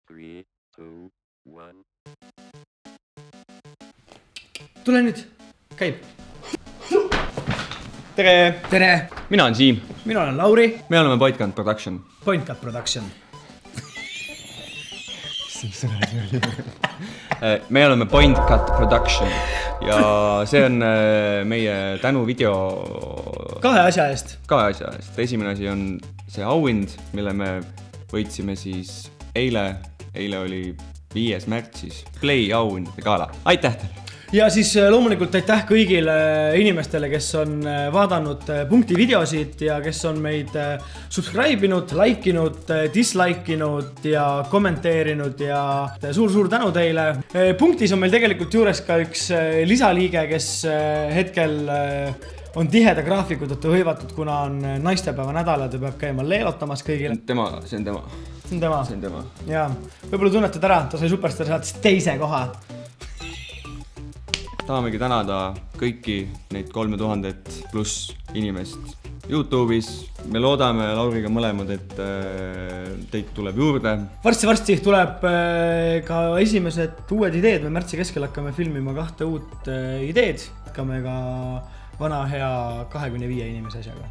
3, 2, 1. Tule nüüd, käib. Tere! Tere! Mina olen Siim. Mina olen Lauri. Me oleme Pointcat Production. Pointcat Production. Me oleme Pointcat Production ja see on meie tänuvideo Kahe asja eest. Esimene asi on see auhind, mille me võitsime siis eile oli 5. märtsis Play auhindade gala. Aitäh teile! Ja siis loomulikult aitäh kõigile inimestele, kes on vaadanud punkti videosid ja kes on meid subscribe-inud, like-inud, dislike-inud ja kommenteerinud ja suur tänu teile. Punktis on meil tegelikult juures ka üks lisaliige, kes hetkel on tiheda graafiku tõttu hõivatud, kuna on naistepäeva nädal ja ta peab käima leelotamas kõigile. See on tema. Ja võib-olla tunnetad ära, ta sai Superstar saates 2. koha. Tahamegi tänada kõiki neid 3000 pluss inimest YouTube'is. Me loodame Lauriga mõlemad, et teid tuleb juurde. Varsti tuleb ka esimesed uued ideed. Me märtsi keskel hakkame filmima 2 uut ideed. Hakkame ka vana hea 25 inimese asjaga.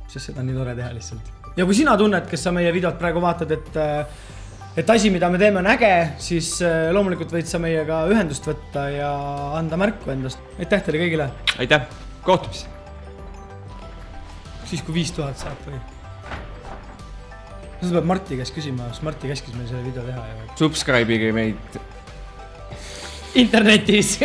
Sest seda on nii tore teha lihtsalt. Ja kui sina tunned, kes sa meie videot praegu vaatad, et asi, mida me teeme on äge, siis loomulikult võid sa meiega ühendust võtta ja anda märku endast. Aitäh teile kõigile! Aitäh! Kohtumisi! Siis kui 5000 saab või? Seda peab Marti käest küsima, sest Marti käskis meil selle video teha. Subscribe'ige meid internetis!